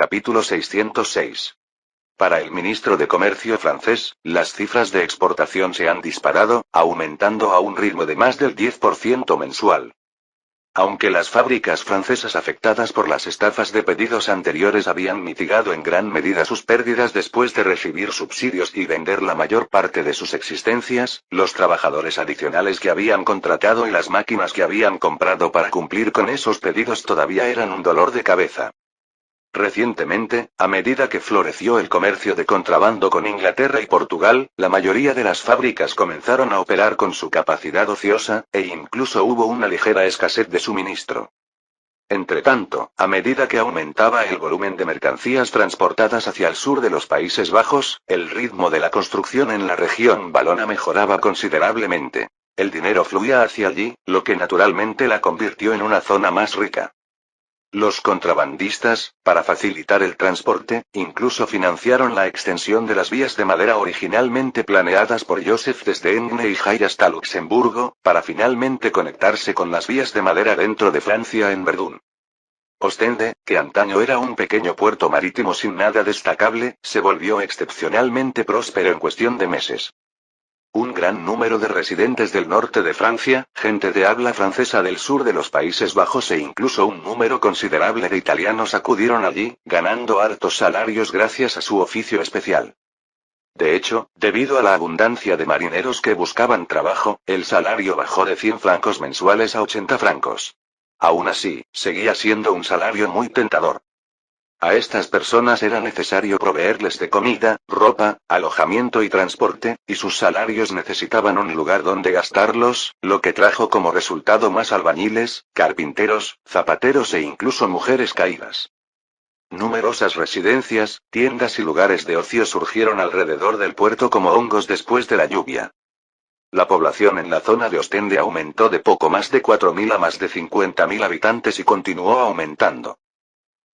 Capítulo 606. Para el ministro de Comercio francés, las cifras de exportación se han disparado, aumentando a un ritmo de más del 10% mensual. Aunque las fábricas francesas afectadas por las estafas de pedidos anteriores habían mitigado en gran medida sus pérdidas después de recibir subsidios y vender la mayor parte de sus existencias, los trabajadores adicionales que habían contratado y las máquinas que habían comprado para cumplir con esos pedidos todavía eran un dolor de cabeza. Recientemente, a medida que floreció el comercio de contrabando con Inglaterra y Portugal, la mayoría de las fábricas comenzaron a operar con su capacidad ociosa, e incluso hubo una ligera escasez de suministro. Entretanto, a medida que aumentaba el volumen de mercancías transportadas hacia el sur de los Países Bajos, el ritmo de la construcción en la región valona mejoraba considerablemente. El dinero fluía hacia allí, lo que naturalmente la convirtió en una zona más rica. Los contrabandistas, para facilitar el transporte, incluso financiaron la extensión de las vías de madera originalmente planeadas por Joseph desde Engne y Hay hasta Luxemburgo, para finalmente conectarse con las vías de madera dentro de Francia en Verdún. Ostende, que antaño era un pequeño puerto marítimo sin nada destacable, se volvió excepcionalmente próspero en cuestión de meses. Un gran número de residentes del norte de Francia, gente de habla francesa del sur de los Países Bajos e incluso un número considerable de italianos acudieron allí, ganando hartos salarios gracias a su oficio especial. De hecho, debido a la abundancia de marineros que buscaban trabajo, el salario bajó de 100 francos mensuales a 80 francos. Aún así, seguía siendo un salario muy tentador. A estas personas era necesario proveerles de comida, ropa, alojamiento y transporte, y sus salarios necesitaban un lugar donde gastarlos, lo que trajo como resultado más albañiles, carpinteros, zapateros e incluso mujeres caídas. Numerosas residencias, tiendas y lugares de ocio surgieron alrededor del puerto como hongos después de la lluvia. La población en la zona de Ostende aumentó de poco más de 4.000 a más de 50.000 habitantes y continuó aumentando.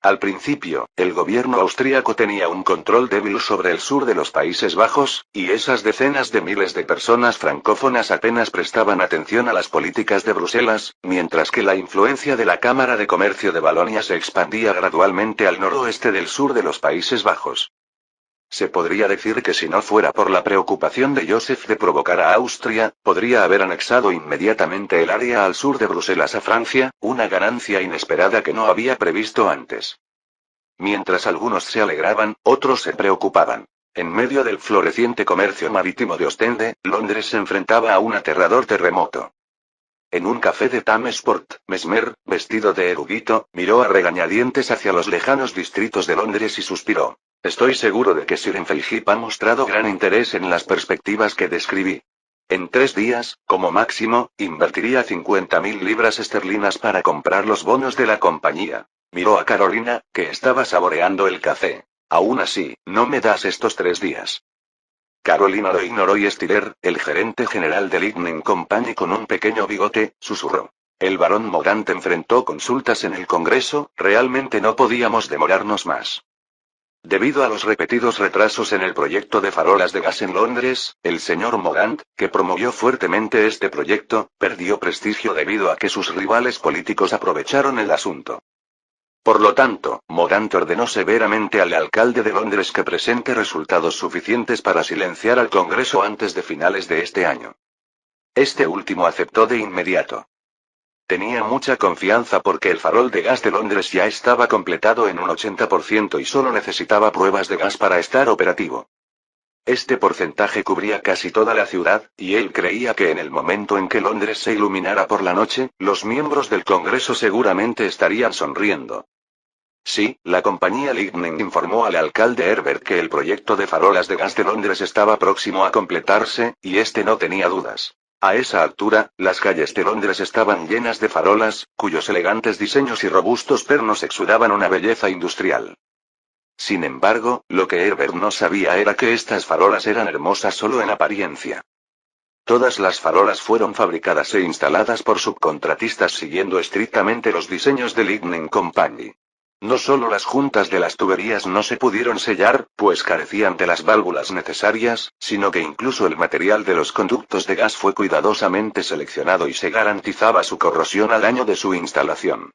Al principio, el gobierno austríaco tenía un control débil sobre el sur de los Países Bajos, y esas decenas de miles de personas francófonas apenas prestaban atención a las políticas de Bruselas, mientras que la influencia de la Cámara de Comercio de Valonia se expandía gradualmente al noroeste del sur de los Países Bajos. Se podría decir que si no fuera por la preocupación de Joseph de provocar a Austria, podría haber anexado inmediatamente el área al sur de Bruselas a Francia, una ganancia inesperada que no había previsto antes. Mientras algunos se alegraban, otros se preocupaban. En medio del floreciente comercio marítimo de Ostende, Londres se enfrentaba a un aterrador terremoto. En un café de Thamesport, Mesmer, vestido de erudito, miró a regañadientes hacia los lejanos distritos de Londres y suspiró. Estoy seguro de que Sir Enfield ha mostrado gran interés en las perspectivas que describí. En 3 días, como máximo, invertiría 50.000 libras esterlinas para comprar los bonos de la compañía. Miró a Carolina, que estaba saboreando el café. Aún así, no me das estos 3 días. Carolina lo ignoró y Stiller, el gerente general de Lightning Company con un pequeño bigote, susurró. El barón Morant enfrentó consultas en el Congreso, realmente no podíamos demorarnos más. Debido a los repetidos retrasos en el proyecto de farolas de gas en Londres, el señor Morant, que promovió fuertemente este proyecto, perdió prestigio debido a que sus rivales políticos aprovecharon el asunto. Por lo tanto, Morant ordenó severamente al alcalde de Londres que presente resultados suficientes para silenciar al Congreso antes de finales de este año. Este último aceptó de inmediato. Tenía mucha confianza porque el farol de gas de Londres ya estaba completado en un 80% y solo necesitaba pruebas de gas para estar operativo. Este porcentaje cubría casi toda la ciudad, y él creía que en el momento en que Londres se iluminara por la noche, los miembros del Congreso seguramente estarían sonriendo. Sí, la compañía Lightning informó al alcalde Herbert que el proyecto de farolas de gas de Londres estaba próximo a completarse, y este no tenía dudas. A esa altura, las calles de Londres estaban llenas de farolas, cuyos elegantes diseños y robustos pernos exudaban una belleza industrial. Sin embargo, lo que Herbert no sabía era que estas farolas eran hermosas solo en apariencia. Todas las farolas fueron fabricadas e instaladas por subcontratistas siguiendo estrictamente los diseños de Lightning Company. No solo las juntas de las tuberías no se pudieron sellar, pues carecían de las válvulas necesarias, sino que incluso el material de los conductos de gas fue cuidadosamente seleccionado y se garantizaba su corrosión al año de su instalación.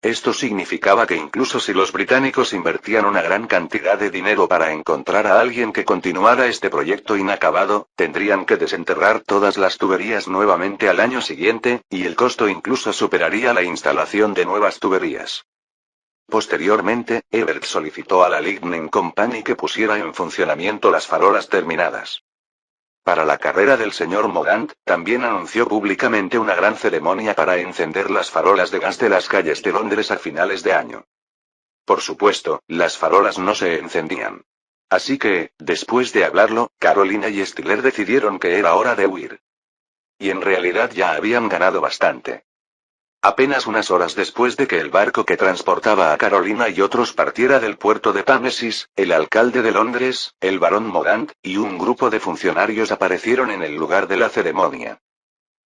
Esto significaba que incluso si los británicos invertían una gran cantidad de dinero para encontrar a alguien que continuara este proyecto inacabado, tendrían que desenterrar todas las tuberías nuevamente al año siguiente, y el costo incluso superaría la instalación de nuevas tuberías. Posteriormente, Ebert solicitó a la Lightning Company que pusiera en funcionamiento las farolas terminadas. Para la carrera del señor Morant, también anunció públicamente una gran ceremonia para encender las farolas de gas de las calles de Londres a finales de año. Por supuesto, las farolas no se encendían. Así que, después de hablarlo, Carolina y Stiller decidieron que era hora de huir. Y en realidad ya habían ganado bastante. Apenas unas horas después de que el barco que transportaba a Carolina y otros partiera del puerto de Támesis, el alcalde de Londres, el barón Morant, y un grupo de funcionarios aparecieron en el lugar de la ceremonia.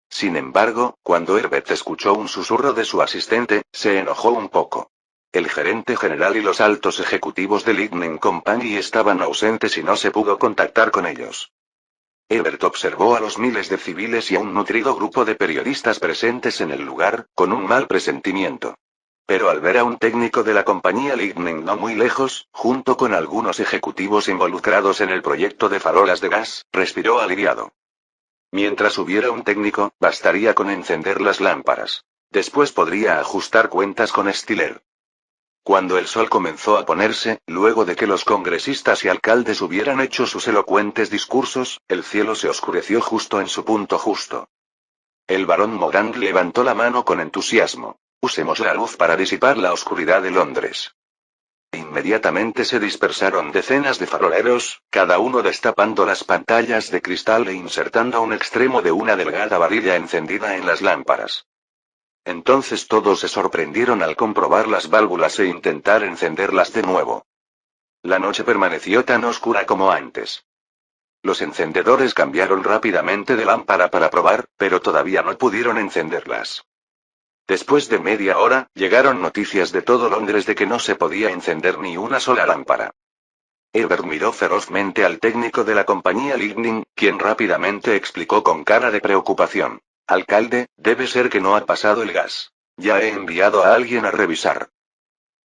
Sin embargo, cuando Herbert escuchó un susurro de su asistente, se enojó un poco. El gerente general y los altos ejecutivos de Lightning Company estaban ausentes y no se pudo contactar con ellos. Herbert observó a los miles de civiles y a un nutrido grupo de periodistas presentes en el lugar, con un mal presentimiento. Pero al ver a un técnico de la compañía Lightning no muy lejos, junto con algunos ejecutivos involucrados en el proyecto de farolas de gas, respiró aliviado. Mientras hubiera un técnico, bastaría con encender las lámparas. Después podría ajustar cuentas con Stiller. Cuando el sol comenzó a ponerse, luego de que los congresistas y alcaldes hubieran hecho sus elocuentes discursos, el cielo se oscureció justo en su punto justo. El barón Morant levantó la mano con entusiasmo. Usemos la luz para disipar la oscuridad de Londres. Inmediatamente se dispersaron decenas de faroleros, cada uno destapando las pantallas de cristal e insertando un extremo de una delgada varilla encendida en las lámparas. Entonces todos se sorprendieron al comprobar las válvulas e intentar encenderlas de nuevo. La noche permaneció tan oscura como antes. Los encendedores cambiaron rápidamente de lámpara para probar, pero todavía no pudieron encenderlas. Después de media hora, llegaron noticias de todo Londres de que no se podía encender ni una sola lámpara. Herbert miró ferozmente al técnico de la compañía Lightning, quien rápidamente explicó con cara de preocupación. Alcalde, debe ser que no ha pasado el gas. Ya he enviado a alguien a revisar.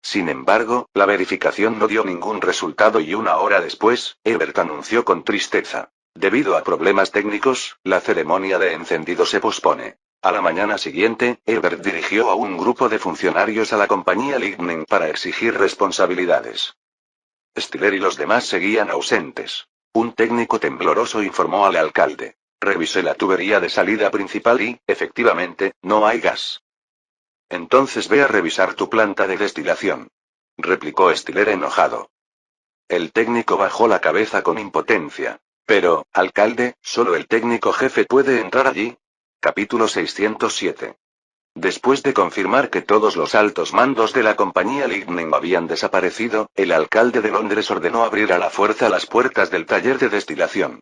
Sin embargo, la verificación no dio ningún resultado y una hora después, Herbert anunció con tristeza. Debido a problemas técnicos, la ceremonia de encendido se pospone. A la mañana siguiente, Herbert dirigió a un grupo de funcionarios a la compañía Lightning para exigir responsabilidades. Stiller y los demás seguían ausentes. Un técnico tembloroso informó al alcalde. Revisé la tubería de salida principal y, efectivamente, no hay gas. Entonces ve a revisar tu planta de destilación. Replicó Stiller enojado. El técnico bajó la cabeza con impotencia. Pero, alcalde, solo el técnico jefe puede entrar allí. Capítulo 607. Después de confirmar que todos los altos mandos de la compañía Lightning habían desaparecido, el alcalde de Londres ordenó abrir a la fuerza las puertas del taller de destilación.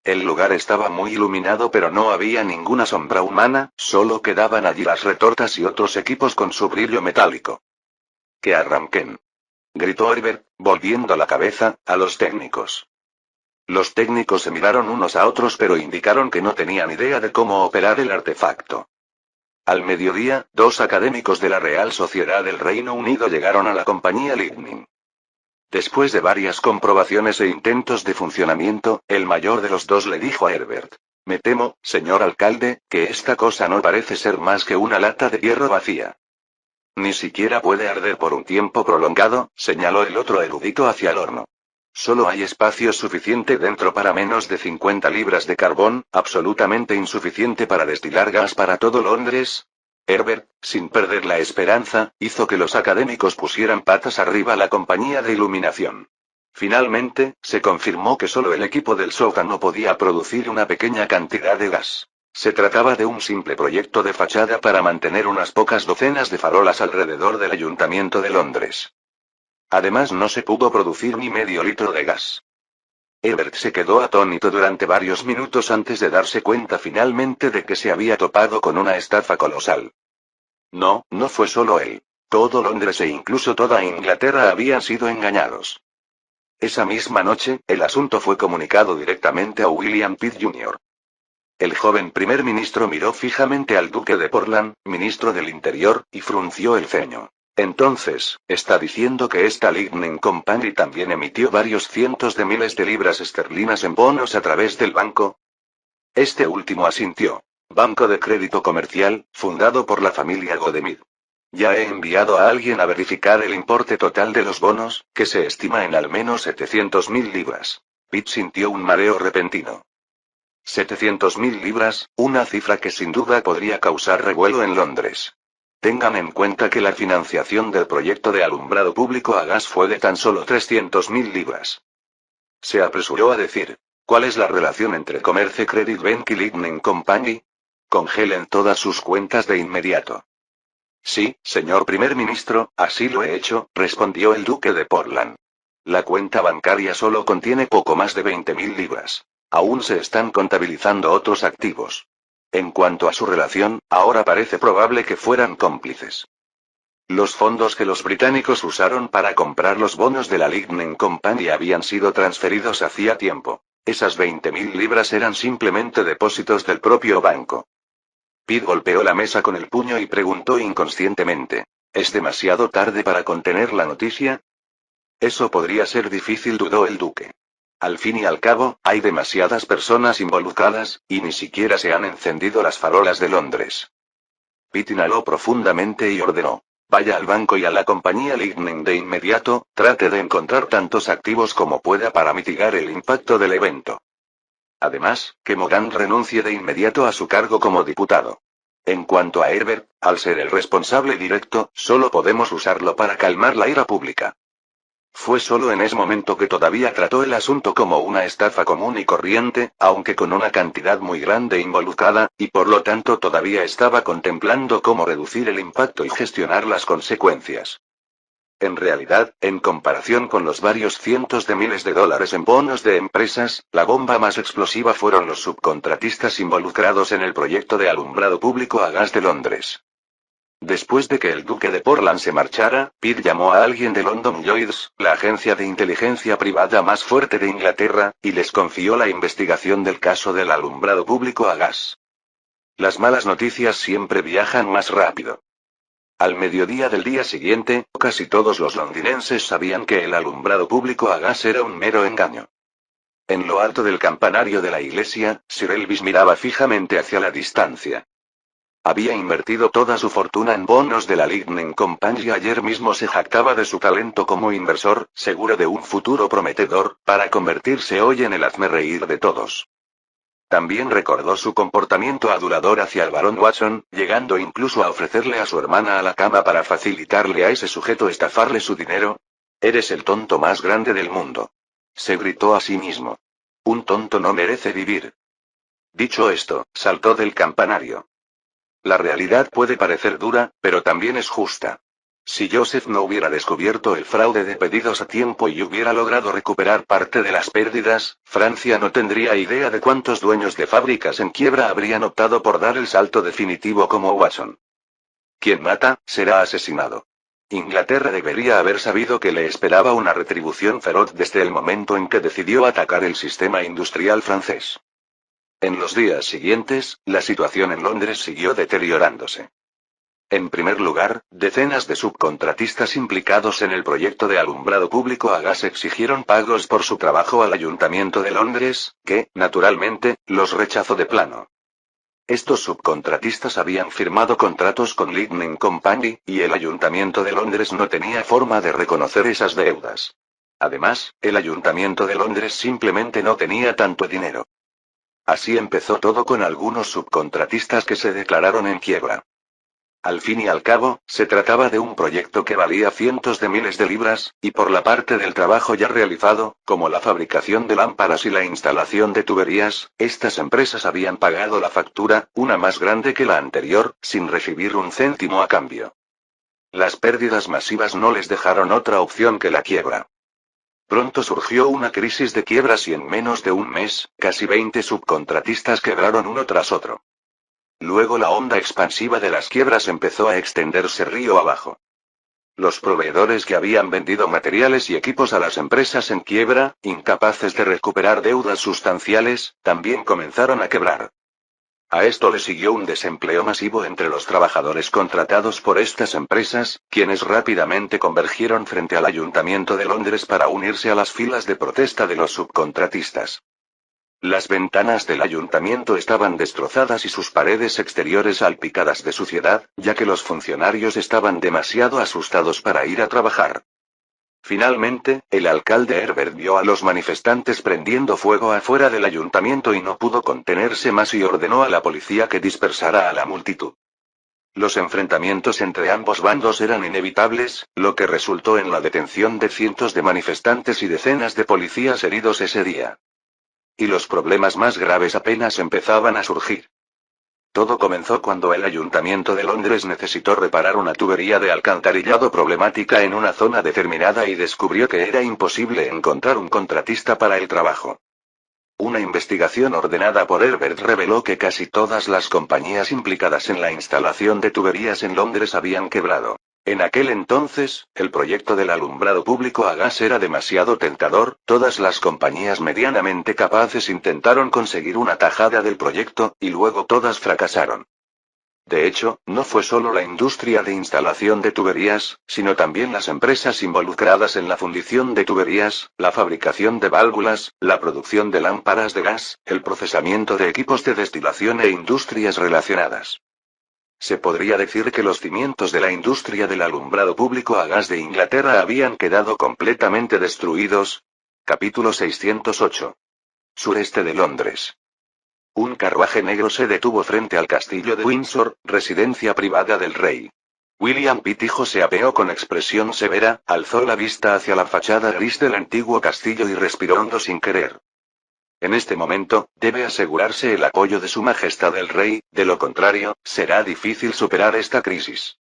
El lugar estaba muy iluminado pero no había ninguna sombra humana, solo quedaban allí las retortas y otros equipos con su brillo metálico. ¡Que arranquen! Gritó Herbert, volviendo la cabeza a los técnicos. Los técnicos se miraron unos a otros pero indicaron que no tenían idea de cómo operar el artefacto. Al mediodía, 2 académicos de la Real Sociedad del Reino Unido llegaron a la compañía Lightning. Después de varias comprobaciones e intentos de funcionamiento, el mayor de los dos le dijo a Herbert. Me temo, señor alcalde, que esta cosa no parece ser más que una lata de hierro vacía. Ni siquiera puede arder por un tiempo prolongado, señaló el otro erudito hacia el horno. Solo hay espacio suficiente dentro para menos de 50 libras de carbón, absolutamente insuficiente para destilar gas para todo Londres. Herbert, sin perder la esperanza, hizo que los académicos pusieran patas arriba a la compañía de iluminación. Finalmente, se confirmó que solo el equipo del sótano podía producir una pequeña cantidad de gas. Se trataba de un simple proyecto de fachada para mantener unas pocas docenas de farolas alrededor del Ayuntamiento de Londres. Además no se pudo producir ni medio litro de gas. Herbert se quedó atónito durante varios minutos antes de darse cuenta finalmente de que se había topado con una estafa colosal. No, no fue solo él. Todo Londres e incluso toda Inglaterra habían sido engañados. Esa misma noche, el asunto fue comunicado directamente a William Pitt Jr. El joven primer ministro miró fijamente al duque de Portland, ministro del Interior, y frunció el ceño. Entonces, ¿está diciendo que esta Lightning Company también emitió varios cientos de miles de libras esterlinas en bonos a través del banco? Este último asintió. Banco de Crédito Comercial, fundado por la familia Godemid. Ya he enviado a alguien a verificar el importe total de los bonos, que se estima en al menos 700.000 libras. Pitt sintió un mareo repentino. 700.000 libras, una cifra que sin duda podría causar revuelo en Londres. Tengan en cuenta que la financiación del proyecto de alumbrado público a gas fue de tan solo 300.000 libras. Se apresuró a decir, ¿cuál es la relación entre Commerce Credit Bank y Lightning Company? Congelen todas sus cuentas de inmediato. Sí, señor primer ministro, así lo he hecho, respondió el duque de Portland. La cuenta bancaria solo contiene poco más de 20.000 libras. Aún se están contabilizando otros activos. En cuanto a su relación, ahora parece probable que fueran cómplices. Los fondos que los británicos usaron para comprar los bonos de la Lightning Company habían sido transferidos hacía tiempo. Esas 20.000 libras eran simplemente depósitos del propio banco. Pitt golpeó la mesa con el puño y preguntó inconscientemente, ¿es demasiado tarde para contener la noticia? Eso podría ser difícil, dudó el duque. Al fin y al cabo, hay demasiadas personas involucradas, y ni siquiera se han encendido las farolas de Londres. Pitt inhaló profundamente y ordenó. Vaya al banco y a la compañía Lightning de inmediato, trate de encontrar tantos activos como pueda para mitigar el impacto del evento. Además, que Morgan renuncie de inmediato a su cargo como diputado. En cuanto a Herbert, al ser el responsable directo, solo podemos usarlo para calmar la ira pública. Fue solo en ese momento que todavía trató el asunto como una estafa común y corriente, aunque con una cantidad muy grande involucrada, y por lo tanto todavía estaba contemplando cómo reducir el impacto y gestionar las consecuencias. En realidad, en comparación con los varios cientos de miles de dólares en bonos de empresas, la bomba más explosiva fueron los subcontratistas involucrados en el proyecto de alumbrado público a gas de Londres. Después de que el duque de Portland se marchara, Pitt llamó a alguien de London Lloyds, la agencia de inteligencia privada más fuerte de Inglaterra, y les confió la investigación del caso del alumbrado público a gas. Las malas noticias siempre viajan más rápido. Al mediodía del día siguiente, casi todos los londinenses sabían que el alumbrado público a gas era un mero engaño. En lo alto del campanario de la iglesia, Sir Elvis miraba fijamente hacia la distancia. Había invertido toda su fortuna en bonos de la Lightning Company y ayer mismo se jactaba de su talento como inversor, seguro de un futuro prometedor, para convertirse hoy en el hazmerreír de todos. También recordó su comportamiento adulador hacia el barón Watson, llegando incluso a ofrecerle a su hermana a la cama para facilitarle a ese sujeto estafarle su dinero. Eres el tonto más grande del mundo. Se gritó a sí mismo. Un tonto no merece vivir. Dicho esto, saltó del campanario. La realidad puede parecer dura, pero también es justa. Si Joseph no hubiera descubierto el fraude de pedidos a tiempo y hubiera logrado recuperar parte de las pérdidas, Francia no tendría idea de cuántos dueños de fábricas en quiebra habrían optado por dar el salto definitivo como Watson. Quien mata, será asesinado. Inglaterra debería haber sabido que le esperaba una retribución feroz desde el momento en que decidió atacar el sistema industrial francés. En los días siguientes, la situación en Londres siguió deteriorándose. En primer lugar, decenas de subcontratistas implicados en el proyecto de alumbrado público a gas exigieron pagos por su trabajo al Ayuntamiento de Londres, que, naturalmente, los rechazó de plano. Estos subcontratistas habían firmado contratos con Lightning Company, y el Ayuntamiento de Londres no tenía forma de reconocer esas deudas. Además, el Ayuntamiento de Londres simplemente no tenía tanto dinero. Así empezó todo con algunos subcontratistas que se declararon en quiebra. Al fin y al cabo, se trataba de un proyecto que valía cientos de miles de libras, y por la parte del trabajo ya realizado, como la fabricación de lámparas y la instalación de tuberías, estas empresas habían pagado la factura, una más grande que la anterior, sin recibir un céntimo a cambio. Las pérdidas masivas no les dejaron otra opción que la quiebra. Pronto surgió una crisis de quiebras y en menos de un mes, casi 20 subcontratistas quebraron uno tras otro. Luego la onda expansiva de las quiebras empezó a extenderse río abajo. Los proveedores que habían vendido materiales y equipos a las empresas en quiebra, incapaces de recuperar deudas sustanciales, también comenzaron a quebrar. A esto le siguió un desempleo masivo entre los trabajadores contratados por estas empresas, quienes rápidamente convergieron frente al Ayuntamiento de Londres para unirse a las filas de protesta de los subcontratistas. Las ventanas del ayuntamiento estaban destrozadas y sus paredes exteriores salpicadas de suciedad, ya que los funcionarios estaban demasiado asustados para ir a trabajar. Finalmente, el alcalde Herbert vio a los manifestantes prendiendo fuego afuera del ayuntamiento y no pudo contenerse más y ordenó a la policía que dispersara a la multitud. Los enfrentamientos entre ambos bandos eran inevitables, lo que resultó en la detención de cientos de manifestantes y decenas de policías heridos ese día. Y los problemas más graves apenas empezaban a surgir. Todo comenzó cuando el Ayuntamiento de Londres necesitó reparar una tubería de alcantarillado problemática en una zona determinada y descubrió que era imposible encontrar un contratista para el trabajo. Una investigación ordenada por Herbert reveló que casi todas las compañías implicadas en la instalación de tuberías en Londres habían quebrado. En aquel entonces, el proyecto del alumbrado público a gas era demasiado tentador, todas las compañías medianamente capaces intentaron conseguir una tajada del proyecto, y luego todas fracasaron. De hecho, no fue solo la industria de instalación de tuberías, sino también las empresas involucradas en la fundición de tuberías, la fabricación de válvulas, la producción de lámparas de gas, el procesamiento de equipos de destilación e industrias relacionadas. Se podría decir que los cimientos de la industria del alumbrado público a gas de Inglaterra habían quedado completamente destruidos. Capítulo 608. Sureste de Londres. Un carruaje negro se detuvo frente al castillo de Windsor, residencia privada del rey. William Pitt hijo se apeó con expresión severa, alzó la vista hacia la fachada gris del antiguo castillo y respiró hondo sin querer. En este momento, debe asegurarse el apoyo de Su Majestad el Rey, de lo contrario, será difícil superar esta crisis.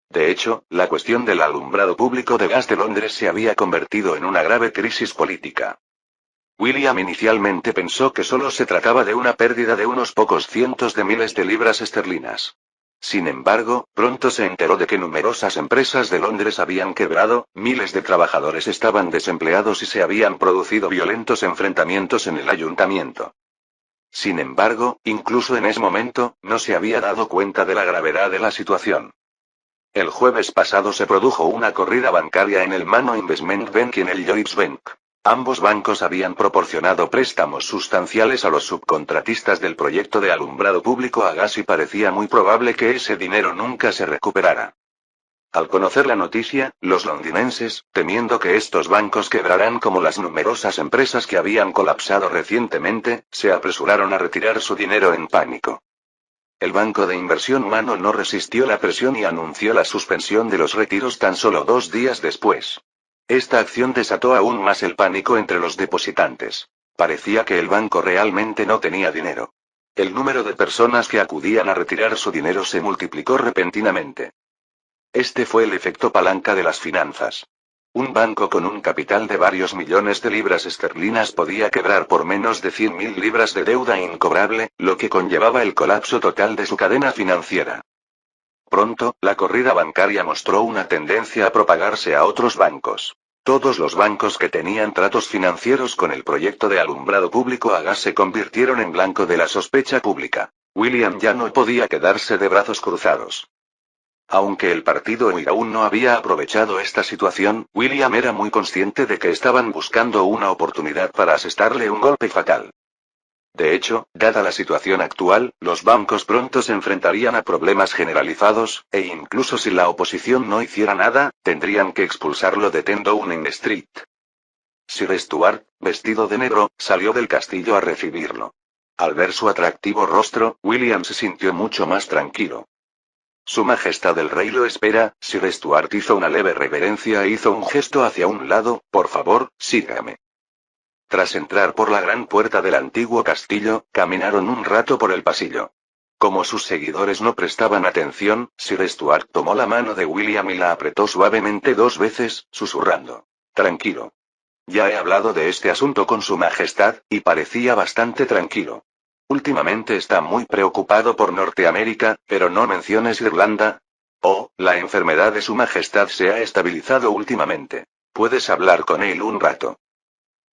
De hecho, la cuestión del alumbrado público de gas de Londres se había convertido en una grave crisis política. William inicialmente pensó que solo se trataba de una pérdida de unos pocos cientos de miles de libras esterlinas. Sin embargo, pronto se enteró de que numerosas empresas de Londres habían quebrado, miles de trabajadores estaban desempleados y se habían producido violentos enfrentamientos en el ayuntamiento. Sin embargo, incluso en ese momento, no se había dado cuenta de la gravedad de la situación. El jueves pasado se produjo una corrida bancaria en el Mano Investment Bank y en el Lloyds Bank. Ambos bancos habían proporcionado préstamos sustanciales a los subcontratistas del proyecto de alumbrado público a gas y parecía muy probable que ese dinero nunca se recuperara. Al conocer la noticia, los londinenses, temiendo que estos bancos quebrarán como las numerosas empresas que habían colapsado recientemente, se apresuraron a retirar su dinero en pánico. El banco de inversión Mano no resistió la presión y anunció la suspensión de los retiros tan solo 2 días después. Esta acción desató aún más el pánico entre los depositantes. Parecía que el banco realmente no tenía dinero. El número de personas que acudían a retirar su dinero se multiplicó repentinamente. Este fue el efecto palanca de las finanzas. Un banco con un capital de varios millones de libras esterlinas podía quebrar por menos de 100.000 libras de deuda incobrable, lo que conllevaba el colapso total de su cadena financiera. Pronto, la corrida bancaria mostró una tendencia a propagarse a otros bancos. Todos los bancos que tenían tratos financieros con el proyecto de alumbrado público a gas se convirtieron en blanco de la sospecha pública. William ya no podía quedarse de brazos cruzados. Aunque el partido Whig aún no había aprovechado esta situación, William era muy consciente de que estaban buscando una oportunidad para asestarle un golpe fatal. De hecho, dada la situación actual, los bancos pronto se enfrentarían a problemas generalizados, e incluso si la oposición no hiciera nada, tendrían que expulsarlo de 10 Downing Street. Sir Stuart, vestido de negro, salió del castillo a recibirlo. Al ver su atractivo rostro, William se sintió mucho más tranquilo. Su Majestad el Rey lo espera. Sir Stuart hizo una leve reverencia e hizo un gesto hacia un lado. Por favor, sígame. Tras entrar por la gran puerta del antiguo castillo, caminaron un rato por el pasillo. Como sus seguidores no prestaban atención, Sir Stuart tomó la mano de William y la apretó suavemente 2 veces, susurrando: Tranquilo. Ya he hablado de este asunto con Su Majestad, y parecía bastante tranquilo. Últimamente está muy preocupado por Norteamérica, pero no menciones Irlanda. Oh, la enfermedad de Su Majestad se ha estabilizado últimamente. Puedes hablar con él un rato.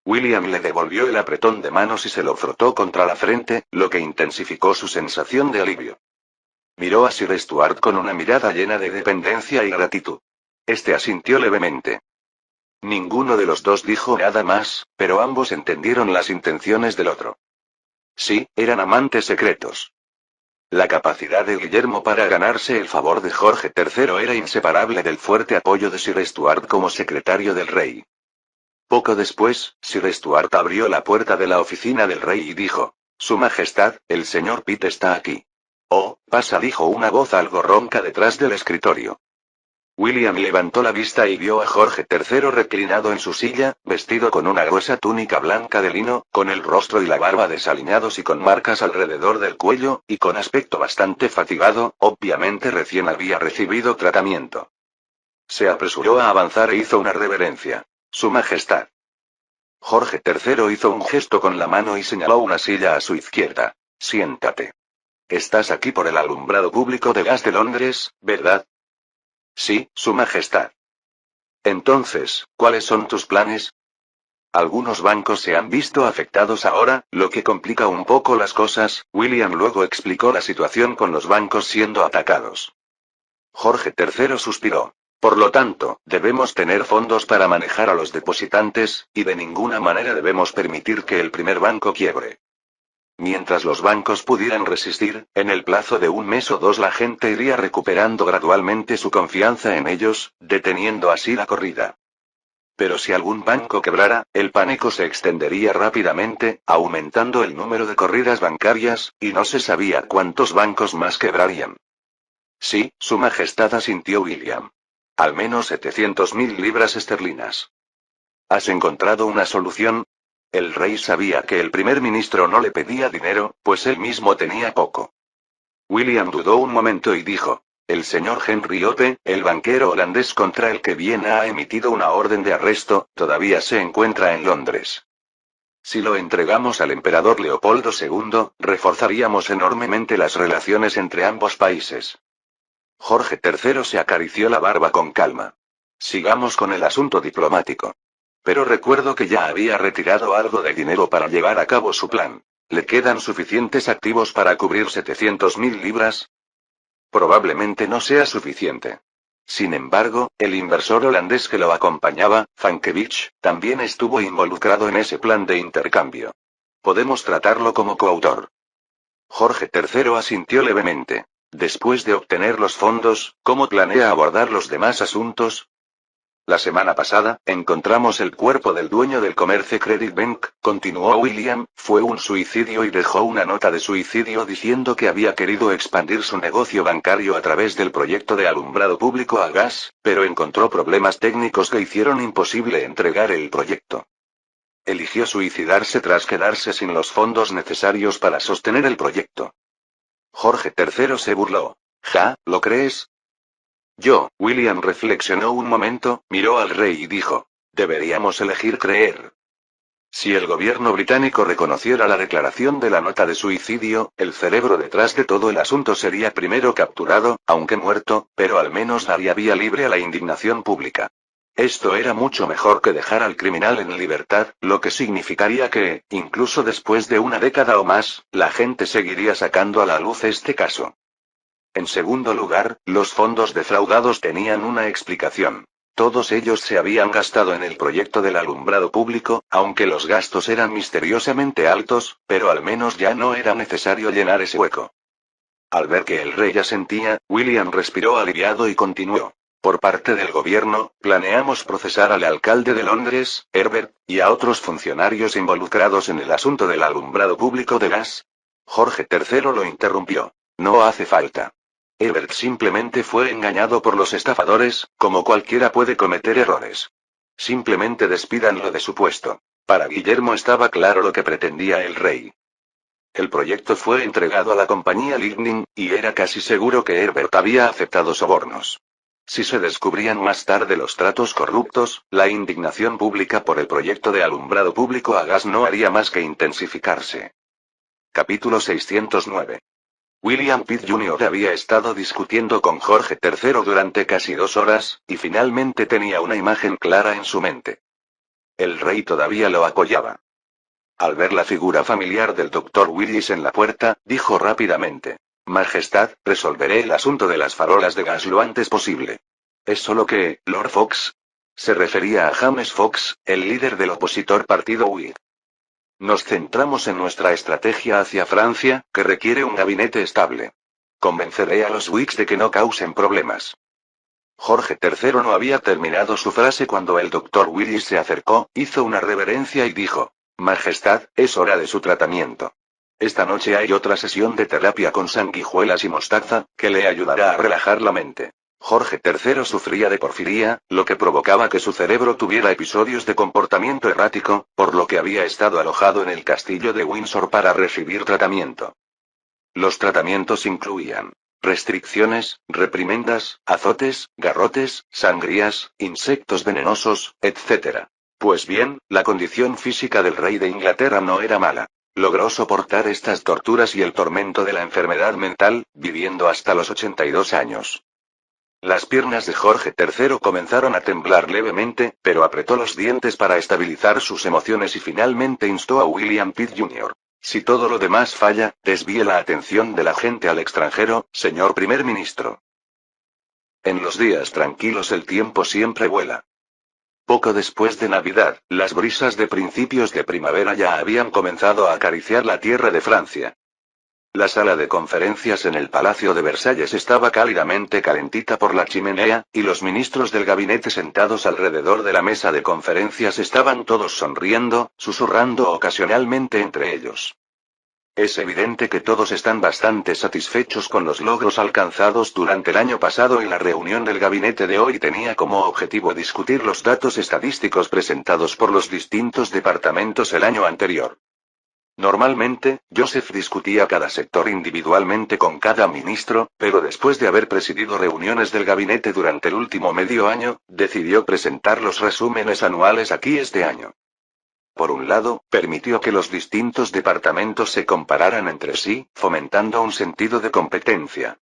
William le devolvió el apretón de manos y se lo frotó contra la frente, lo que intensificó su sensación de alivio. Miró a Sir Stuart con una mirada llena de dependencia y gratitud. Este asintió levemente. Ninguno de los dos dijo nada más, pero ambos entendieron las intenciones del otro. Sí, eran amantes secretos. La capacidad de Guillermo para ganarse el favor de Jorge III era inseparable del fuerte apoyo de Sir Stuart como secretario del rey. Poco después, Sir Stuart abrió la puerta de la oficina del rey y dijo: Su Majestad, el señor Pitt está aquí. Oh, pasa, dijo una voz algo ronca detrás del escritorio. William levantó la vista y vio a Jorge III reclinado en su silla, vestido con una gruesa túnica blanca de lino, con el rostro y la barba desaliñados y con marcas alrededor del cuello, y con aspecto bastante fatigado, obviamente recién había recibido tratamiento. Se apresuró a avanzar e hizo una reverencia. Su Majestad. Jorge III hizo un gesto con la mano y señaló una silla a su izquierda. Siéntate. Estás aquí por el alumbrado público de gas de Londres, ¿verdad? Sí, Su Majestad. Entonces, ¿cuáles son tus planes? Algunos bancos se han visto afectados ahora, lo que complica un poco las cosas. William luego explicó la situación con los bancos siendo atacados. Jorge III suspiró. Por lo tanto, debemos tener fondos para manejar a los depositantes, y de ninguna manera debemos permitir que el primer banco quiebre. Mientras los bancos pudieran resistir, en el plazo de un mes o dos la gente iría recuperando gradualmente su confianza en ellos, deteniendo así la corrida. Pero si algún banco quebrara, el pánico se extendería rápidamente, aumentando el número de corridas bancarias, y no se sabía cuántos bancos más quebrarían. Sí, Su Majestad, asintió William. Al menos 700.000 libras esterlinas. ¿Has encontrado una solución? El rey sabía que el primer ministro no le pedía dinero, pues él mismo tenía poco. William dudó un momento y dijo: el señor Henry Ope, el banquero holandés contra el que Viena ha emitido una orden de arresto, todavía se encuentra en Londres. Si lo entregamos al emperador Leopoldo II, reforzaríamos enormemente las relaciones entre ambos países. Jorge III se acarició la barba con calma. Sigamos con el asunto diplomático. Pero recuerdo que ya había retirado algo de dinero para llevar a cabo su plan. ¿Le quedan suficientes activos para cubrir 700.000 libras? Probablemente no sea suficiente. Sin embargo, el inversor holandés que lo acompañaba, Vankevich, también estuvo involucrado en ese plan de intercambio. Podemos tratarlo como coautor. Jorge III asintió levemente. Después de obtener los fondos, ¿cómo planea abordar los demás asuntos? La semana pasada, encontramos el cuerpo del dueño del Commerce Credit Bank, continuó William, fue un suicidio y dejó una nota de suicidio diciendo que había querido expandir su negocio bancario a través del proyecto de alumbrado público a gas, pero encontró problemas técnicos que hicieron imposible entregar el proyecto. Eligió suicidarse tras quedarse sin los fondos necesarios para sostener el proyecto. Jorge III se burló. ¿Ja, lo crees? William reflexionó un momento, miró al rey y dijo: deberíamos elegir creer. Si el gobierno británico reconociera la declaración de la nota de suicidio, el cerebro detrás de todo el asunto sería primero capturado, aunque muerto, pero al menos daría vía libre a la indignación pública. Esto era mucho mejor que dejar al criminal en libertad, lo que significaría que, incluso después de una década o más, la gente seguiría sacando a la luz este caso. En segundo lugar, los fondos defraudados tenían una explicación. Todos ellos se habían gastado en el proyecto del alumbrado público, aunque los gastos eran misteriosamente altos, pero al menos ya no era necesario llenar ese hueco. Al ver que el rey asentía, William respiró aliviado y continuó. Por parte del gobierno, planeamos procesar al alcalde de Londres, Herbert, y a otros funcionarios involucrados en el asunto del alumbrado público de gas. Jorge III lo interrumpió. No hace falta. Herbert simplemente fue engañado por los estafadores, como cualquiera puede cometer errores. Simplemente despídanlo de su puesto. Para Guillermo estaba claro lo que pretendía el rey. El proyecto fue entregado a la compañía Lightning, y era casi seguro que Herbert había aceptado sobornos. Si se descubrían más tarde los tratos corruptos, la indignación pública por el proyecto de alumbrado público a gas no haría más que intensificarse. Capítulo 609. William Pitt Jr. había estado discutiendo con Jorge III durante casi 2 horas, y finalmente tenía una imagen clara en su mente. El rey todavía lo apoyaba. Al ver la figura familiar del Dr. Willis en la puerta, dijo rápidamente: Majestad, resolveré el asunto de las farolas de gas lo antes posible. Es solo que, Lord Fox. Se refería a James Fox, el líder del opositor partido Whig. Nos centramos en nuestra estrategia hacia Francia, que requiere un gabinete estable. Convenceré a los Whigs de que no causen problemas. Jorge III no había terminado su frase cuando el Dr. Willis se acercó, hizo una reverencia y dijo: Majestad, es hora de su tratamiento. Esta noche hay otra sesión de terapia con sanguijuelas y mostaza, que le ayudará a relajar la mente. Jorge III sufría de porfiría, lo que provocaba que su cerebro tuviera episodios de comportamiento errático, por lo que había estado alojado en el castillo de Windsor para recibir tratamiento. Los tratamientos incluían restricciones, reprimendas, azotes, garrotes, sangrías, insectos venenosos, etc. Pues bien, la condición física del rey de Inglaterra no era mala. Logró soportar estas torturas y el tormento de la enfermedad mental, viviendo hasta los 82 años. Las piernas de Jorge III comenzaron a temblar levemente, pero apretó los dientes para estabilizar sus emociones y finalmente instó a William Pitt Jr. Si todo lo demás falla, desvíe la atención de la gente al extranjero, señor primer ministro. En los días tranquilos el tiempo siempre vuela. Poco después de Navidad, las brisas de principios de primavera ya habían comenzado a acariciar la tierra de Francia. La sala de conferencias en el Palacio de Versalles estaba cálidamente calentita por la chimenea, y los ministros del gabinete sentados alrededor de la mesa de conferencias estaban todos sonriendo, susurrando ocasionalmente entre ellos. Es evidente que todos están bastante satisfechos con los logros alcanzados durante el año pasado y la reunión del gabinete de hoy tenía como objetivo discutir los datos estadísticos presentados por los distintos departamentos el año anterior. Normalmente, Joseph discutía cada sector individualmente con cada ministro, pero después de haber presidido reuniones del gabinete durante el último medio año, decidió presentar los resúmenes anuales aquí este año. Por un lado, permitió que los distintos departamentos se compararan entre sí, fomentando un sentido de competencia.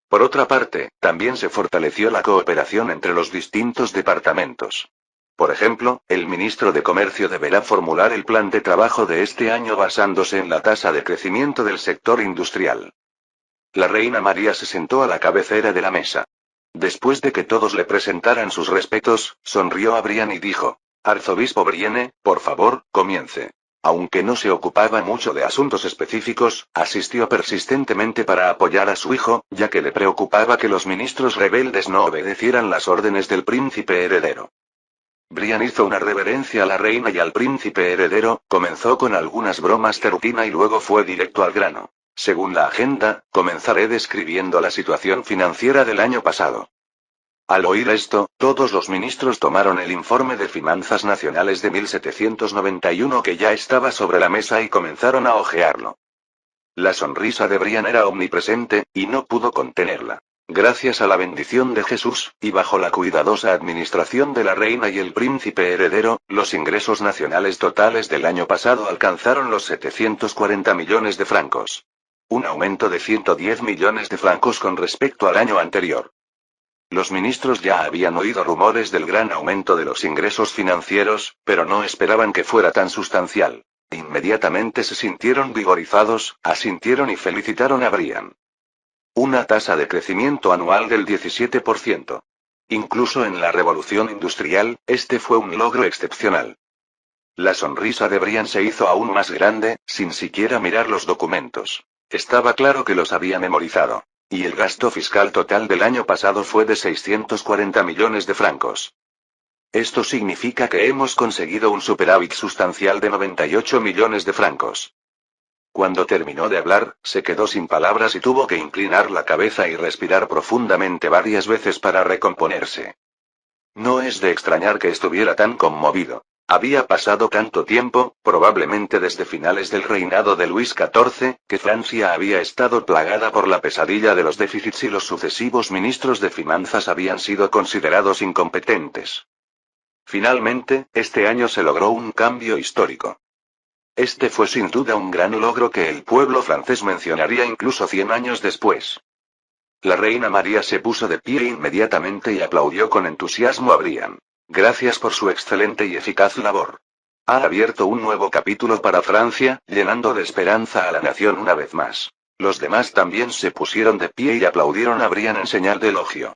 Por otra parte, también se fortaleció la cooperación entre los distintos departamentos. Por ejemplo, el ministro de Comercio deberá formular el plan de trabajo de este año basándose en la tasa de crecimiento del sector industrial. La reina María se sentó a la cabecera de la mesa. Después de que todos le presentaran sus respetos, sonrió a Brian y dijo: Arzobispo Brienne, por favor, comience. Aunque no se ocupaba mucho de asuntos específicos, asistió persistentemente para apoyar a su hijo, ya que le preocupaba que los ministros rebeldes no obedecieran las órdenes del príncipe heredero. Brian hizo una reverencia a la reina y al príncipe heredero, comenzó con algunas bromas de rutina y luego fue directo al grano. Según la agenda, comenzaré describiendo la situación financiera del año pasado. Al oír esto, todos los ministros tomaron el informe de finanzas nacionales de 1791 que ya estaba sobre la mesa y comenzaron a hojearlo. La sonrisa de Brian era omnipresente, y no pudo contenerla. Gracias a la bendición de Jesús, y bajo la cuidadosa administración de la reina y el príncipe heredero, los ingresos nacionales totales del año pasado alcanzaron los 740 millones de francos. Un aumento de 110 millones de francos con respecto al año anterior. Los ministros ya habían oído rumores del gran aumento de los ingresos financieros, pero no esperaban que fuera tan sustancial. Inmediatamente se sintieron vigorizados, asintieron y felicitaron a Brian. Una tasa de crecimiento anual del 17%. Incluso en la revolución industrial, este fue un logro excepcional. La sonrisa de Brian se hizo aún más grande, sin siquiera mirar los documentos. Estaba claro que los había memorizado. Y el gasto fiscal total del año pasado fue de 640 millones de francos. Esto significa que hemos conseguido un superávit sustancial de 98 millones de francos. Cuando terminó de hablar, se quedó sin palabras y tuvo que inclinar la cabeza y respirar profundamente varias veces para recomponerse. No es de extrañar que estuviera tan conmovido. Había pasado tanto tiempo, probablemente desde finales del reinado de Luis XIV, que Francia había estado plagada por la pesadilla de los déficits y los sucesivos ministros de finanzas habían sido considerados incompetentes. Finalmente, este año se logró un cambio histórico. Este fue sin duda un gran logro que el pueblo francés mencionaría incluso 100 años después. La reina María se puso de pie inmediatamente y aplaudió con entusiasmo a Brian. Gracias por su excelente y eficaz labor. Ha abierto un nuevo capítulo para Francia, llenando de esperanza a la nación una vez más. Los demás también se pusieron de pie y aplaudieron a Brian en señal de elogio.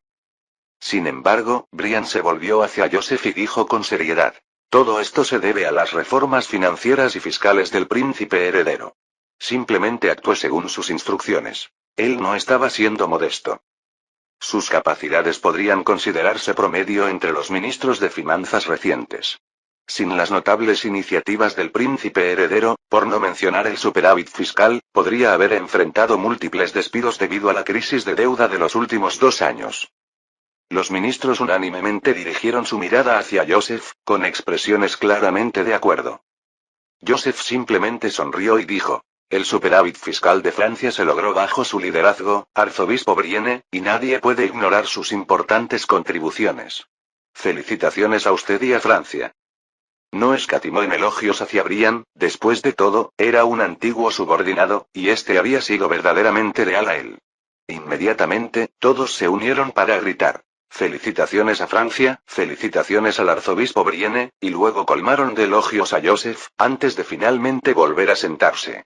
Sin embargo, Brian se volvió hacia Joseph y dijo con seriedad: todo esto se debe a las reformas financieras y fiscales del príncipe heredero. Simplemente actué según sus instrucciones. Él no estaba siendo modesto. Sus capacidades podrían considerarse promedio entre los ministros de finanzas recientes. Sin las notables iniciativas del príncipe heredero, por no mencionar el superávit fiscal, podría haber enfrentado múltiples despidos debido a la crisis de deuda de los últimos 2 años. Los ministros unánimemente dirigieron su mirada hacia Joseph, con expresiones claramente de acuerdo. Joseph simplemente sonrió y dijo: el superávit fiscal de Francia se logró bajo su liderazgo, arzobispo Brienne, y nadie puede ignorar sus importantes contribuciones. Felicitaciones a usted y a Francia. No escatimó en elogios hacia Brian, después de todo, era un antiguo subordinado, y este había sido verdaderamente leal a él. Inmediatamente, todos se unieron para gritar: felicitaciones a Francia, felicitaciones al arzobispo Brienne, y luego colmaron de elogios a Joseph, antes de finalmente volver a sentarse.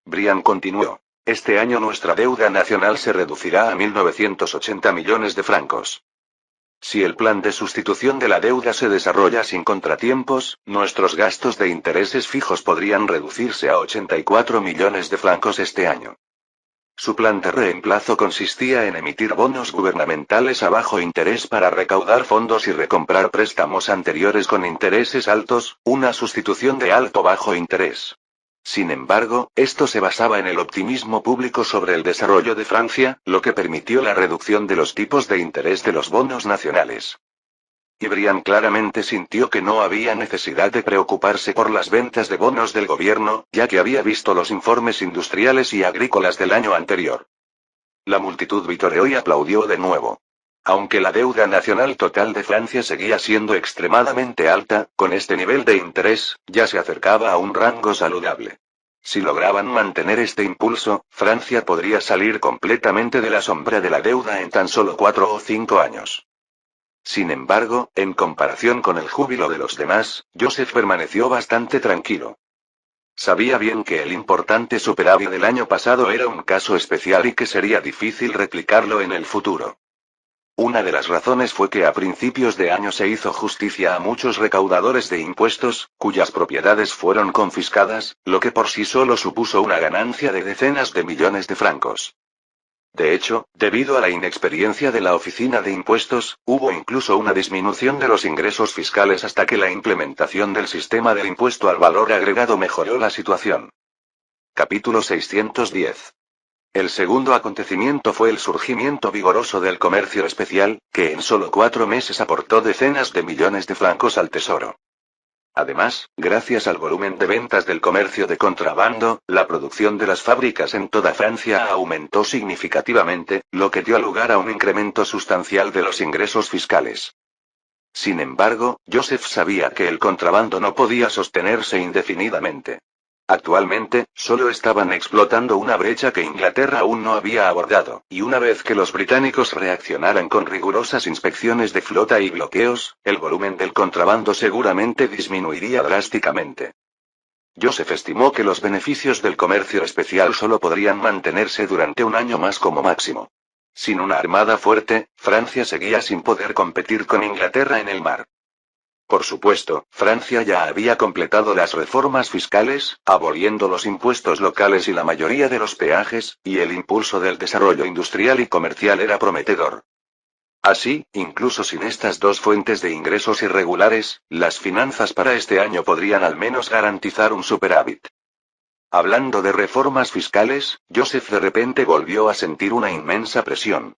Brian continuó: este año nuestra deuda nacional se reducirá a 1.980 millones de francos. Si el plan de sustitución de la deuda se desarrolla sin contratiempos, nuestros gastos de intereses fijos podrían reducirse a 84 millones de francos este año. Su plan de reemplazo consistía en emitir bonos gubernamentales a bajo interés para recaudar fondos y recomprar préstamos anteriores con intereses altos, una sustitución de alto bajo interés. Sin embargo, esto se basaba en el optimismo público sobre el desarrollo de Francia, lo que permitió la reducción de los tipos de interés de los bonos nacionales. Y Brian claramente sintió que no había necesidad de preocuparse por las ventas de bonos del gobierno, ya que había visto los informes industriales y agrícolas del año anterior. La multitud vitoreó y aplaudió de nuevo. Aunque la deuda nacional total de Francia seguía siendo extremadamente alta, con este nivel de interés, ya se acercaba a un rango saludable. Si lograban mantener este impulso, Francia podría salir completamente de la sombra de la deuda en tan solo 4 o 5 años. Sin embargo, en comparación con el júbilo de los demás, Joseph permaneció bastante tranquilo. Sabía bien que el importante superávit del año pasado era un caso especial y que sería difícil replicarlo en el futuro. Una de las razones fue que a principios de año se hizo justicia a muchos recaudadores de impuestos, cuyas propiedades fueron confiscadas, lo que por sí solo supuso una ganancia de decenas de millones de francos. De hecho, debido a la inexperiencia de la Oficina de Impuestos, hubo incluso una disminución de los ingresos fiscales hasta que la implementación del sistema del impuesto al valor agregado mejoró la situación. Capítulo 610. El segundo acontecimiento fue el surgimiento vigoroso del comercio especial, que en solo 4 meses aportó decenas de millones de francos al tesoro. Además, gracias al volumen de ventas del comercio de contrabando, la producción de las fábricas en toda Francia aumentó significativamente, lo que dio lugar a un incremento sustancial de los ingresos fiscales. Sin embargo, Joseph sabía que el contrabando no podía sostenerse indefinidamente. Actualmente, solo estaban explotando una brecha que Inglaterra aún no había abordado, y una vez que los británicos reaccionaran con rigurosas inspecciones de flota y bloqueos, el volumen del contrabando seguramente disminuiría drásticamente. Joseph estimó que los beneficios del comercio especial solo podrían mantenerse durante un año más como máximo. Sin una armada fuerte, Francia seguía sin poder competir con Inglaterra en el mar. Por supuesto, Francia ya había completado las reformas fiscales, aboliendo los impuestos locales y la mayoría de los peajes, y el impulso del desarrollo industrial y comercial era prometedor. Así, incluso sin estas dos fuentes de ingresos irregulares, las finanzas para este año podrían al menos garantizar un superávit. Hablando de reformas fiscales, Joseph de repente volvió a sentir una inmensa presión.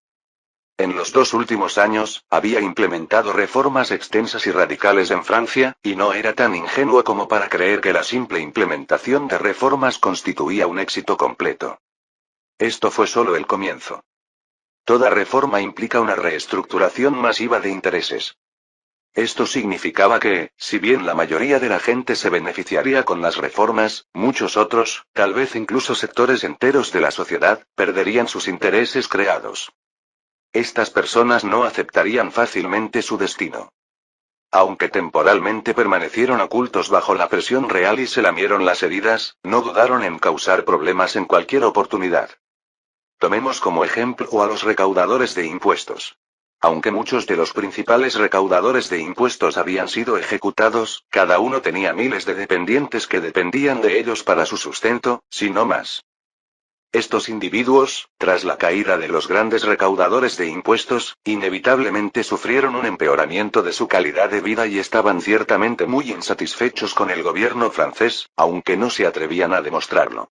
En los 2 últimos años, había implementado reformas extensas y radicales en Francia, y no era tan ingenuo como para creer que la simple implementación de reformas constituía un éxito completo. Esto fue solo el comienzo. Toda reforma implica una reestructuración masiva de intereses. Esto significaba que, si bien la mayoría de la gente se beneficiaría con las reformas, muchos otros, tal vez incluso sectores enteros de la sociedad, perderían sus intereses creados. Estas personas no aceptarían fácilmente su destino. Aunque temporalmente permanecieron ocultos bajo la presión real y se lamieron las heridas, no dudaron en causar problemas en cualquier oportunidad. Tomemos como ejemplo a los recaudadores de impuestos. Aunque muchos de los principales recaudadores de impuestos habían sido ejecutados, cada uno tenía miles de dependientes que dependían de ellos para su sustento, si no más. Estos individuos, tras la caída de los grandes recaudadores de impuestos, inevitablemente sufrieron un empeoramiento de su calidad de vida y estaban ciertamente muy insatisfechos con el gobierno francés, aunque no se atrevían a demostrarlo.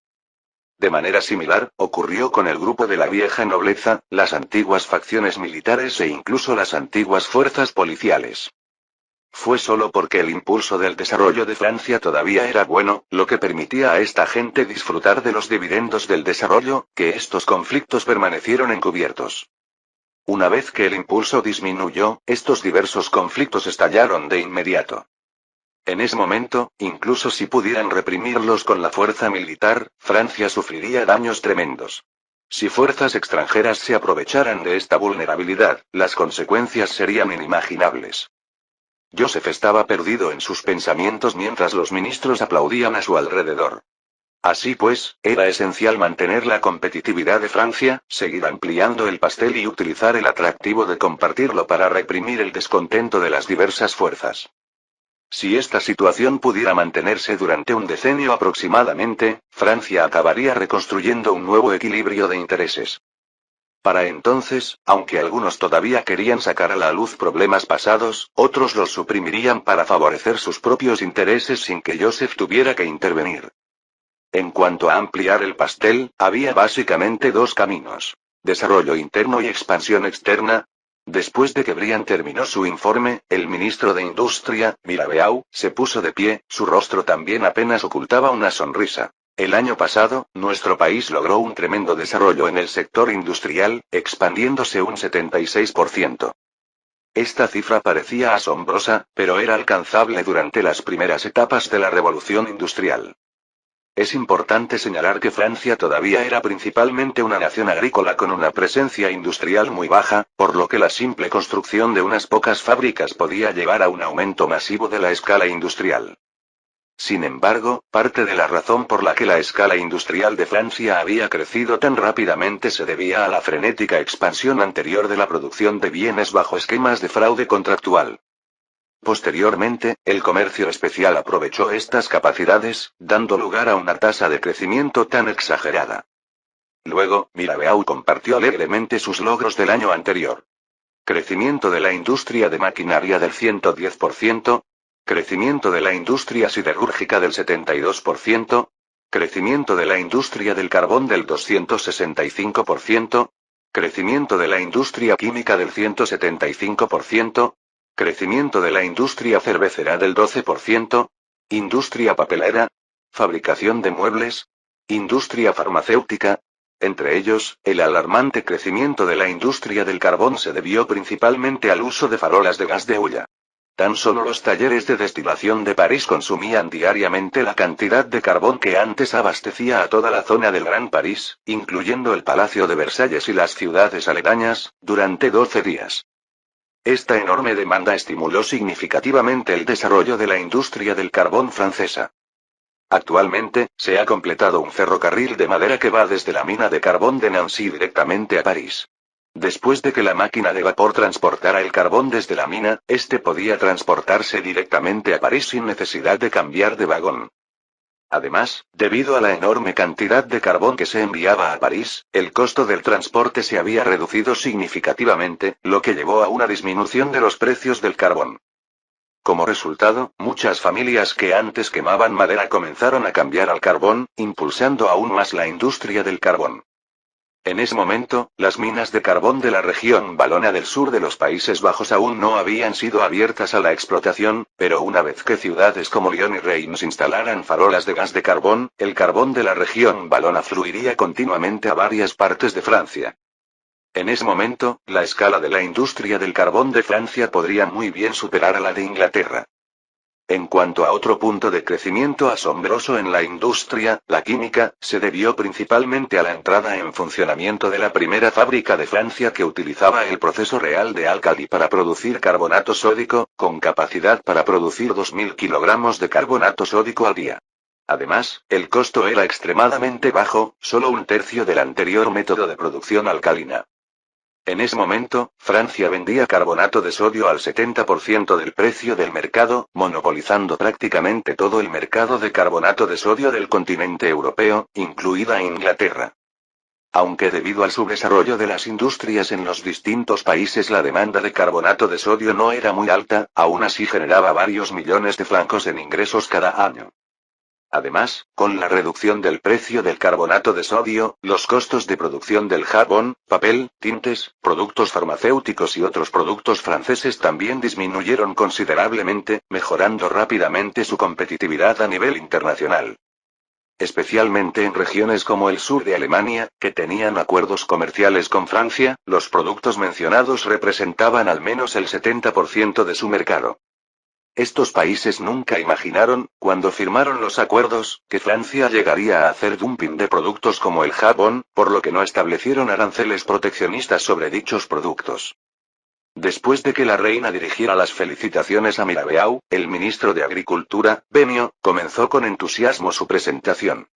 De manera similar, ocurrió con el grupo de la vieja nobleza, las antiguas facciones militares e incluso las antiguas fuerzas policiales. Fue solo porque el impulso del desarrollo de Francia todavía era bueno, lo que permitía a esta gente disfrutar de los dividendos del desarrollo, que estos conflictos permanecieron encubiertos. Una vez que el impulso disminuyó, estos diversos conflictos estallaron de inmediato. En ese momento, incluso si pudieran reprimirlos con la fuerza militar, Francia sufriría daños tremendos. Si fuerzas extranjeras se aprovecharan de esta vulnerabilidad, las consecuencias serían inimaginables. Joseph estaba perdido en sus pensamientos mientras los ministros aplaudían a su alrededor. Así pues, era esencial mantener la competitividad de Francia, seguir ampliando el pastel y utilizar el atractivo de compartirlo para reprimir el descontento de las diversas fuerzas. Si esta situación pudiera mantenerse durante un decenio aproximadamente, Francia acabaría reconstruyendo un nuevo equilibrio de intereses. Para entonces, aunque algunos todavía querían sacar a la luz problemas pasados, otros los suprimirían para favorecer sus propios intereses sin que Joseph tuviera que intervenir. En cuanto a ampliar el pastel, había básicamente dos caminos: desarrollo interno y expansión externa. Después de que Briand terminó su informe, el ministro de Industria, Mirabeau, se puso de pie, su rostro también apenas ocultaba una sonrisa. El año pasado, nuestro país logró un tremendo desarrollo en el sector industrial, expandiéndose un 76%. Esta cifra parecía asombrosa, pero era alcanzable durante las primeras etapas de la revolución industrial. Es importante señalar que Francia todavía era principalmente una nación agrícola con una presencia industrial muy baja, por lo que la simple construcción de unas pocas fábricas podía llevar a un aumento masivo de la escala industrial. Sin embargo, parte de la razón por la que la escala industrial de Francia había crecido tan rápidamente se debía a la frenética expansión anterior de la producción de bienes bajo esquemas de fraude contractual. Posteriormente, el comercio especial aprovechó estas capacidades, dando lugar a una tasa de crecimiento tan exagerada. Luego, Mirabeau compartió alegremente sus logros del año anterior. Crecimiento de la industria de maquinaria del 110%, crecimiento de la industria siderúrgica del 72%, crecimiento de la industria del carbón del 265%, crecimiento de la industria química del 175%, crecimiento de la industria cervecera del 12%, industria papelera, fabricación de muebles, industria farmacéutica. Entre ellos, el alarmante crecimiento de la industria del carbón se debió principalmente al uso de farolas de gas de hulla. Tan solo los talleres de destilación de París consumían diariamente la cantidad de carbón que antes abastecía a toda la zona del Gran París, incluyendo el Palacio de Versalles y las ciudades aledañas, durante 12 días. Esta enorme demanda estimuló significativamente el desarrollo de la industria del carbón francesa. Actualmente, se ha completado un ferrocarril de madera que va desde la mina de carbón de Nancy directamente a París. Después de que la máquina de vapor transportara el carbón desde la mina, este podía transportarse directamente a París sin necesidad de cambiar de vagón. Además, debido a la enorme cantidad de carbón que se enviaba a París, el costo del transporte se había reducido significativamente, lo que llevó a una disminución de los precios del carbón. Como resultado, muchas familias que antes quemaban madera comenzaron a cambiar al carbón, impulsando aún más la industria del carbón. En ese momento, las minas de carbón de la región valona del sur de los Países Bajos aún no habían sido abiertas a la explotación, pero una vez que ciudades como Lyon y Reims instalaran farolas de gas de carbón, el carbón de la región valona fluiría continuamente a varias partes de Francia. En ese momento, la escala de la industria del carbón de Francia podría muy bien superar a la de Inglaterra. En cuanto a otro punto de crecimiento asombroso en la industria, la química, se debió principalmente a la entrada en funcionamiento de la primera fábrica de Francia que utilizaba el proceso real de álcali para producir carbonato sódico, con capacidad para producir 2.000 kilogramos de carbonato sódico al día. Además, el costo era extremadamente bajo, solo un tercio del anterior método de producción alcalina. En ese momento, Francia vendía carbonato de sodio al 70% del precio del mercado, monopolizando prácticamente todo el mercado de carbonato de sodio del continente europeo, incluida Inglaterra. Aunque debido al subdesarrollo de las industrias en los distintos países la demanda de carbonato de sodio no era muy alta, aún así generaba varios millones de francos en ingresos cada año. Además, con la reducción del precio del carbonato de sodio, los costos de producción del jabón, papel, tintes, productos farmacéuticos y otros productos franceses también disminuyeron considerablemente, mejorando rápidamente su competitividad a nivel internacional. Especialmente en regiones como el sur de Alemania, que tenían acuerdos comerciales con Francia, los productos mencionados representaban al menos el 70% de su mercado. Estos países nunca imaginaron, cuando firmaron los acuerdos, que Francia llegaría a hacer dumping de productos como el jabón, por lo que no establecieron aranceles proteccionistas sobre dichos productos. Después de que la reina dirigiera las felicitaciones a Mirabeau, el ministro de Agricultura, Benio, comenzó con entusiasmo su presentación.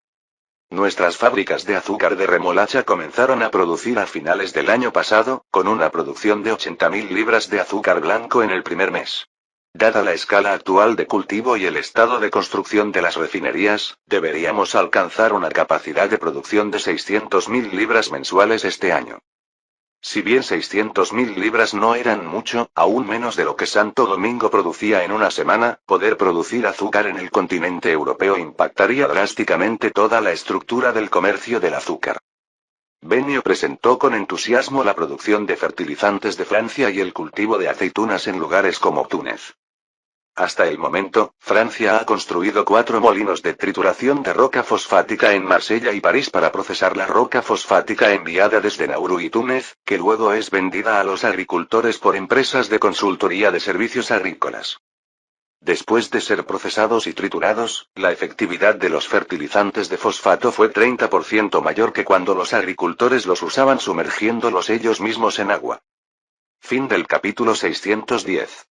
Nuestras fábricas de azúcar de remolacha comenzaron a producir a finales del año pasado, con una producción de 80.000 libras de azúcar blanco en el primer mes. Dada la escala actual de cultivo y el estado de construcción de las refinerías, deberíamos alcanzar una capacidad de producción de 600.000 libras mensuales este año. Si bien 600.000 libras no eran mucho, aún menos de lo que Santo Domingo producía en una semana, poder producir azúcar en el continente europeo impactaría drásticamente toda la estructura del comercio del azúcar. Benio presentó con entusiasmo la producción de fertilizantes de Francia y el cultivo de aceitunas en lugares como Túnez. Hasta el momento, Francia ha construido 4 molinos de trituración de roca fosfática en Marsella y París para procesar la roca fosfática enviada desde Nauru y Túnez, que luego es vendida a los agricultores por empresas de consultoría de servicios agrícolas. Después de ser procesados y triturados, la efectividad de los fertilizantes de fosfato fue 30% mayor que cuando los agricultores los usaban sumergiéndolos ellos mismos en agua. Fin del capítulo 610.